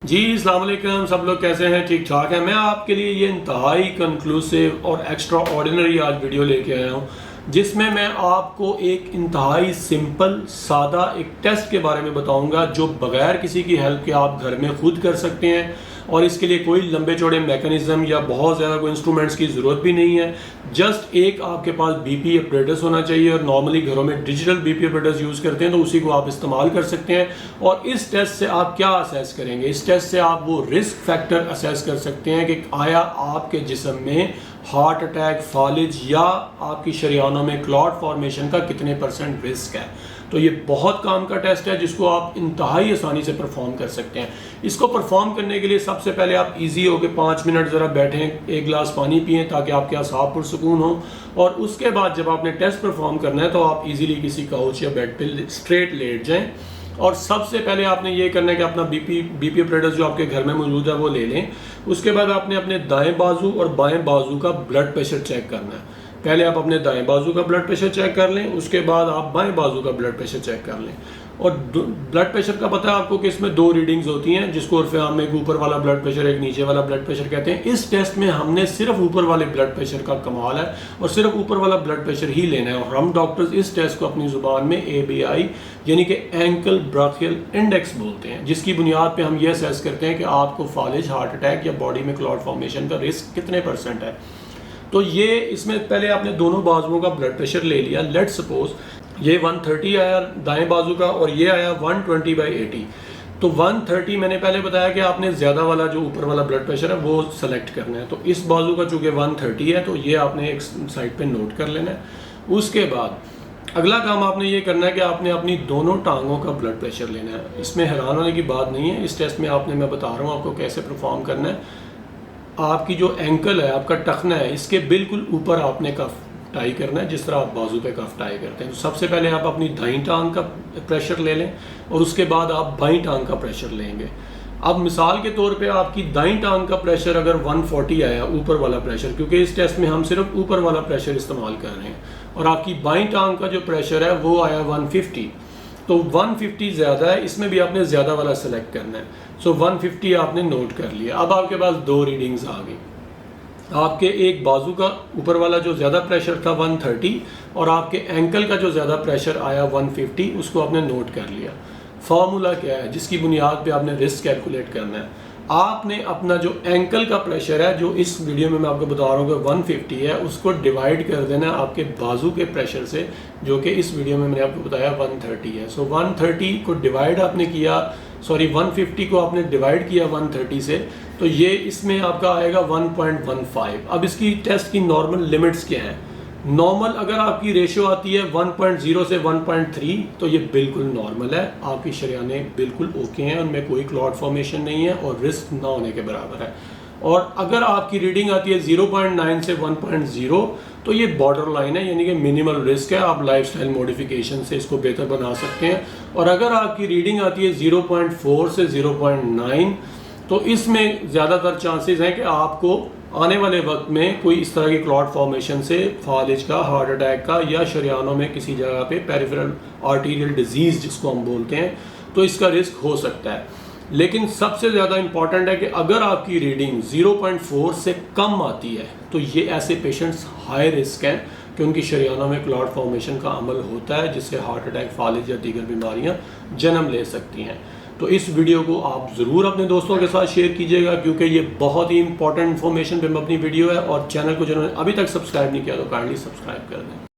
जी अस्सलाम वालेकुम, सब लोग कैसे हैं? ठीक ठाक हैं। मैं आपके लिए ये इंतहाई कंक्लूसिव और एक्स्ट्रा ऑर्डिनरी आज वीडियो लेके आया हूँ, जिसमें मैं आपको एक इंतहाई सिंपल सादा एक टेस्ट के बारे में बताऊंगा जो बगैर किसी की हेल्प के आप घर में खुद कर सकते हैं। और इसके लिए कोई लंबे चौड़े मैकेनिज्म या बहुत ज़्यादा कोई इंस्ट्रूमेंट्स की ज़रूरत भी नहीं है। जस्ट एक आपके पास बीपी अपरेटस होना चाहिए, और नॉर्मली घरों में डिजिटल बीपी अपरेटस यूज़ करते हैं तो उसी को आप इस्तेमाल कर सकते हैं। और इस टेस्ट से आप क्या असेस करेंगे? इस टेस्ट से आप वो रिस्क फैक्टर असेस कर सकते हैं कि आया आपके जिस्म में हार्ट अटैक, फालिज या आपकी शरीयानों में क्लॉट फॉर्मेशन का कितने % रिस्क है। तो ये बहुत काम का टेस्ट है जिसको आप इंतहाई आसानी से परफॉर्म कर सकते हैं। इसको परफॉर्म करने के लिए सबसे पहले आप इजी हो के 5 मिनट ज़रा बैठें, एक गिलास पानी पिएं ताकि आपके असाब पुरसुकून हो। और उसके बाद जब आपने टेस्ट परफॉर्म करना है तो आप इजीली किसी काउच या बेड पे स्ट्रेट लेट जाएं। और सबसे पहले आपने ये करना है कि अपना बीपी अपरेटस जो आपके घर में मौजूद है वो ले लें। उसके बाद आपने अपने दाएं बाजू और बाएं बाजू का ब्लड प्रेशर चेक करना है। पहले आप अपने दाएं बाजू का ब्लड प्रेशर चेक कर लें, उसके बाद आप बाएं बाजू का ब्लड प्रेशर चेक कर लें। और ब्लड प्रेशर का पता है आपको कि इसमें 2 रीडिंग्स होती हैं, जिसको उर्फ़े आम में एक ऊपर वाला ब्लड प्रेशर, एक नीचे वाला ब्लड प्रेशर कहते हैं। इस टेस्ट में हमने सिर्फ ऊपर वाले ब्लड प्रेशर का कमाल है और सिर्फ ऊपर वाला ब्लड प्रेशर ही लेना है। और हम डॉक्टर्स इस टेस्ट को अपनी ज़ुबान में ABI यानी कि एंकल ब्राचियल इंडेक्स बोलते हैं, जिसकी बुनियाद पे हम ये असेस करते हैं कि आपको फालिज, हार्ट अटैक या बॉडी में क्लॉट फॉर्मेशन का रिस्क कितने % है। तो ये इसमें पहले आपने दोनों बाजुओं का ब्लड प्रेशर ले लिया। लेट सपोज ये 130 आया दाएं बाजू का और ये आया 120/80। तो 130 मैंने पहले बताया कि आपने ज़्यादा वाला जो ऊपर वाला ब्लड प्रेशर है वो सेलेक्ट करना है। तो इस बाजू का चूँकि 130 है तो ये आपने एक साइड पे नोट कर लेना है। उसके बाद अगला काम आपने ये करना है कि आपने अपनी दोनों टांगों का ब्लड प्रेशर लेना है। इसमें हैरान होने की बात नहीं है। इस टेस्ट में मैं बता रहा हूँ आपको कैसे परफॉर्म करना है। आपकी जो एंकल है, आपका टखना है, इसके बिल्कुल ऊपर आपने कफ टाई करना है, जिस तरह आप बाजू पे कफ टाई करते हैं। तो सबसे पहले आप अपनी दाईं टांग का प्रेशर ले लें और उसके बाद आप बाईं टांग का प्रेशर लेंगे। अब मिसाल के तौर पे आपकी दाईं टांग का प्रेशर अगर 140 आया, ऊपर वाला प्रेशर, क्योंकि इस टेस्ट में हम सिर्फ ऊपर वाला प्रेशर इस्तेमाल कर रहे हैं, और आपकी बाईं टांग का जो प्रेशर है वो आया 150, तो 150 ज़्यादा है, इसमें भी आपने ज़्यादा वाला सेलेक्ट करना है। सो 150 आपने नोट कर लिया। अब आपके पास 2 रीडिंग्स आ गई। आपके एक बाजू का ऊपर वाला जो ज़्यादा प्रेशर था 130 और आपके एंकल का जो ज़्यादा प्रेशर आया 150, उसको आपने नोट कर लिया। फार्मूला क्या है जिसकी बुनियाद पे आपने रिस्क कैलकुलेट करना है? आपने अपना जो एंकल का प्रेशर है, जो इस वीडियो में मैं आपको बता रहा हूँ कि 150 है, उसको डिवाइड कर देना है आपके बाजू के प्रेशर से, जो कि इस वीडियो में मैंने आपको बताया 130 है। सो 130 को डिवाइड आपने किया, 150 को आपने डिवाइड किया 130 से, तो ये इसमें आपका आएगा 1.15। अब इसकी टेस्ट की नॉर्मल लिमिट्स क्या हैं? नॉर्मल अगर आपकी रेशियो आती है 1.0 से 1.3 तो ये बिल्कुल नॉर्मल है, आपकी शरीयाने बिल्कुल ओके हैं, उनमें कोई क्लॉट फॉर्मेशन नहीं है और रिस्क ना होने के बराबर है। और अगर आपकी रीडिंग आती है 0.9 से 1.0 तो ये बॉर्डर लाइन है, यानी कि मिनिमल रिस्क है, आप लाइफस्टाइल मॉडिफिकेशन से इसको बेहतर बना सकते हैं। और अगर आपकी रीडिंग आती है 0.4 से 0.9 तो इसमें ज़्यादातर चांसेस हैं कि आपको आने वाले वक्त में कोई इस तरह की क्लॉट फॉर्मेशन से, फालिज का, हार्ट अटैक का, या शरीयानों में किसी जगह पे पेरिफेरल आर्टीरियल डिजीज़ जिसको हम बोलते हैं, तो इसका रिस्क हो सकता है। लेकिन सबसे ज़्यादा इम्पॉर्टेंट है कि अगर आपकी रीडिंग 0.4 से कम आती है तो ये ऐसे पेशेंट्स हाई रिस्क हैं कि उनकी शरीयानों में क्लॉट फॉर्मेशन का अमल होता है, जिससे हार्ट अटैक, फालिज या दीगर बीमारियां जन्म ले सकती हैं। तो इस वीडियो को आप ज़रूर अपने दोस्तों के साथ शेयर कीजिएगा, क्योंकि ये बहुत ही इंपॉर्टेंट इन्फॉर्मेशन पे अपनी वीडियो है। और चैनल को जिन्होंने अभी तक सब्सक्राइब नहीं किया तो काइंडली सब्सक्राइब कर दें।